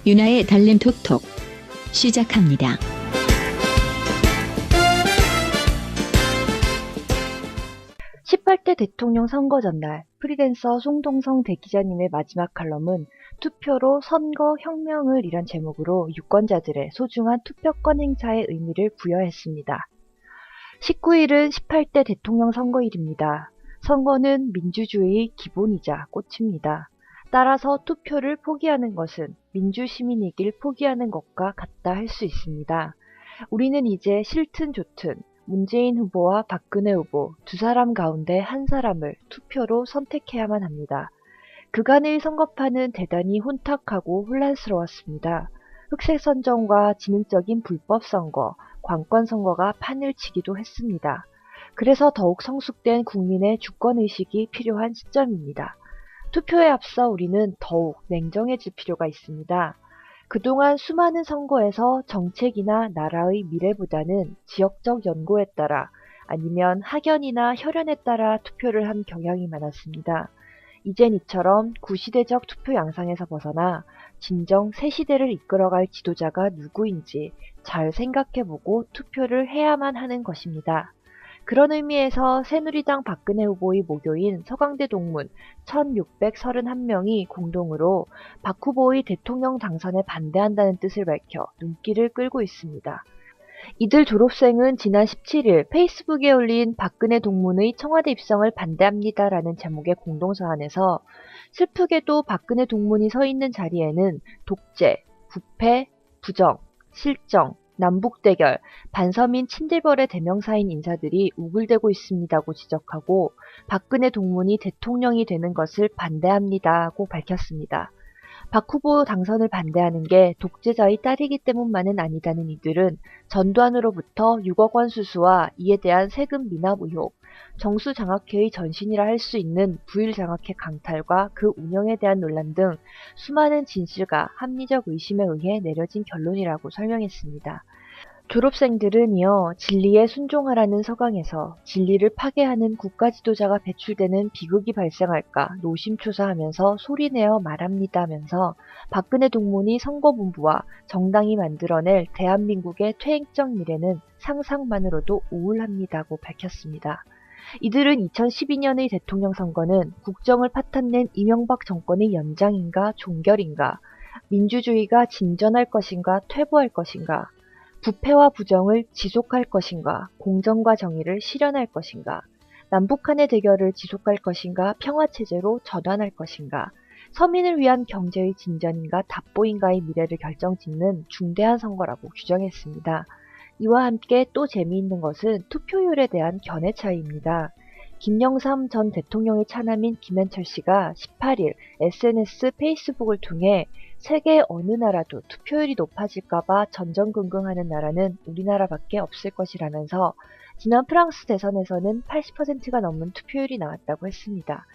유나의 달림 톡톡 시작합니다. 18대 대통령 선거 전날 프리랜서 송동성 대기자님의 마지막 칼럼은 투표로 선거 혁명을 이란 제목으로 유권자들의 소중한 투표권 행사의 의미를 부여했습니다. 19일은 18대 대통령 선거일입니다. 선거는 민주주의의 기본이자 꽃입니다. 따라서 투표를 포기하는 것은 민주시민이길 포기하는 것과 같다 할 수 있습니다. 우리는 이제 싫든 좋든 문재인 후보와 박근혜 후보 두 사람 가운데 한 사람을 투표로 선택해야만 합니다. 그간의 선거판은 대단히 혼탁하고 혼란스러웠습니다. 흑색 선정과 지능적인 불법 선거, 관권 선거가 판을 치기도 했습니다. 그래서 더욱 성숙된 국민의 주권의식이 필요한 시점입니다. 투표에 앞서 우리는 더욱 냉정해질 필요가 있습니다. 그동안 수많은 선거에서 정책이나 나라의 미래보다는 지역적 연고에 따라 아니면 학연이나 혈연에 따라 투표를 한 경향이 많았습니다. 이젠 이처럼 구시대적 투표 양상에서 벗어나 진정 새 시대를 이끌어갈 지도자가 누구인지 잘 생각해보고 투표를 해야만 하는 것입니다. 그런 의미에서 새누리당 박근혜 후보의 모교인 서강대 동문 1631명이 공동으로 박 후보의 대통령 당선에 반대한다는 뜻을 밝혀 눈길을 끌고 있습니다. 이들 졸업생은 지난 17일 페이스북에 올린 박근혜 동문의 청와대 입성을 반대합니다라는 제목의 공동서한에서 슬프게도 박근혜 동문이 서 있는 자리에는 독재, 부패, 부정, 실정, 남북대결, 반서민 친들벌의 대명사인 인사들이 우글대고 있습니다고 지적하고 박근혜 동문이 대통령이 되는 것을 반대합니다고 밝혔습니다. 박 후보 당선을 반대하는 게 독재자의 딸이기 때문만은 아니다는 이들은 전두환으로부터 6억 원 수수와 이에 대한 세금 미납 의혹, 정수장학회의 전신이라 할 수 있는 부일장학회 강탈과 그 운영에 대한 논란 등 수많은 진실과 합리적 의심에 의해 내려진 결론이라고 설명했습니다. 졸업생들은 이어 진리에 순종하라는 서강에서 진리를 파괴하는 국가 지도자가 배출되는 비극이 발생할까 노심초사하면서 소리내어 말합니다면서 박근혜 동문이 선거본부와 정당이 만들어낼 대한민국의 퇴행적 미래는 상상만으로도 우울합니다고 밝혔습니다. 이들은 2012년의 대통령 선거는 국정을 파탄낸 이명박 정권의 연장인가 종결인가, 민주주의가 진전할 것인가 퇴보할 것인가, 부패와 부정을 지속할 것인가, 공정과 정의를 실현할 것인가, 남북한의 대결을 지속할 것인가, 평화체제로 전환할 것인가, 서민을 위한 경제의 진전인가 답보인가의 미래를 결정짓는 중대한 선거라고 규정했습니다. 이와 함께 또 재미있는 것은 투표율에 대한 견해 차이입니다. 김영삼 전 대통령의 차남인 김현철 씨가 18일 SNS 페이스북을 통해 세계 어느 나라도 투표율이 높아질까봐 전전긍긍하는 나라는 우리나라밖에 없을 것이라면서 지난 프랑스 대선에서는 80%가 넘는 투표율이 나왔다고 했습니다.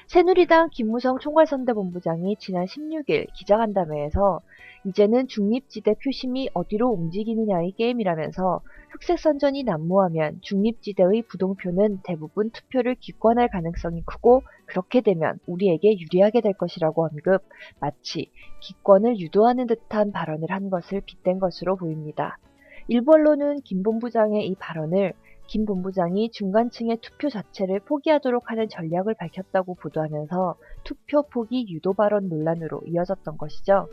새누리당 김무성 총괄선대본부장이 지난 16일 기자간담회에서 이제는 중립지대 표심이 어디로 움직이느냐의 게임이라면서 흑색선전이 난무하면 중립지대의 부동표는 대부분 투표를 기권할 가능성이 크고 그렇게 되면 우리에게 유리하게 될 것이라고 언급, 마치 기권을 유도하는 듯한 발언을 한 것을 빗댄 것으로 보입니다. 일부 언론은 김 본부장의 이 발언을 김 본부장이 중간층의 투표 자체를 포기하도록 하는 전략을 밝혔다고 보도하면서 투표 포기 유도 발언 논란으로 이어졌던 것이죠.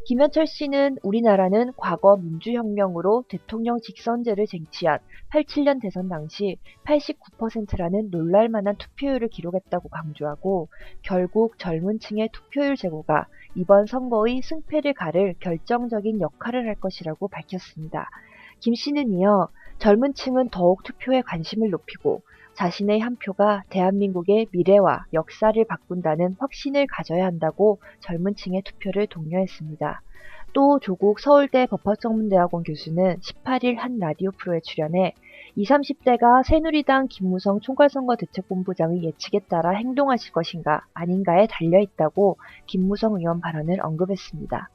김현철 씨는 우리나라는 과거 민주혁명으로 대통령 직선제를 쟁취한 87년 대선 당시 89%라는 놀랄만한 투표율을 기록했다고 강조하고 결국 젊은 층의 투표율 제고가 이번 선거의 승패를 가를 결정적인 역할을 할 것이라고 밝혔습니다. 김 씨는 이어 젊은 층은 더욱 투표에 관심을 높이고 자신의 한 표가 대한민국의 미래와 역사를 바꾼다는 확신을 가져야 한다고 젊은 층의 투표를 독려했습니다. 또 조국 서울대 법학전문대학원 교수는 18일 한 라디오 프로에 출연해 20, 30대가 새누리당 김무성 총괄선거대책본부장의 예측에 따라 행동하실 것인가 아닌가에 달려있다고 김무성 의원 발언을 언급했습니다.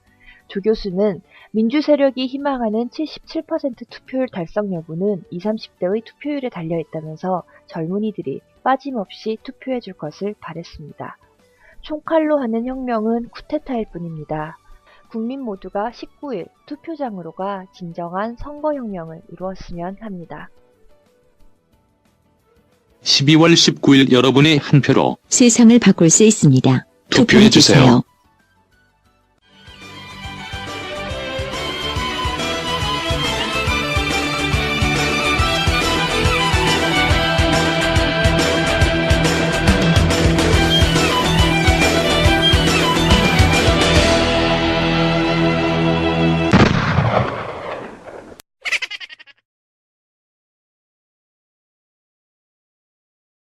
조 교수는 민주 세력이 희망하는 77% 투표율 달성 여부는 20, 30대의 투표율에 달려있다면서 젊은이들이 빠짐없이 투표해줄 것을 바랬습니다. 총칼로 하는 혁명은 쿠데타일 뿐입니다. 국민 모두가 19일 투표장으로 가 진정한 선거혁명을 이루었으면 합니다. 12월 19일 여러분의 한 표로 세상을 바꿀 수 있습니다. 투표해주세요.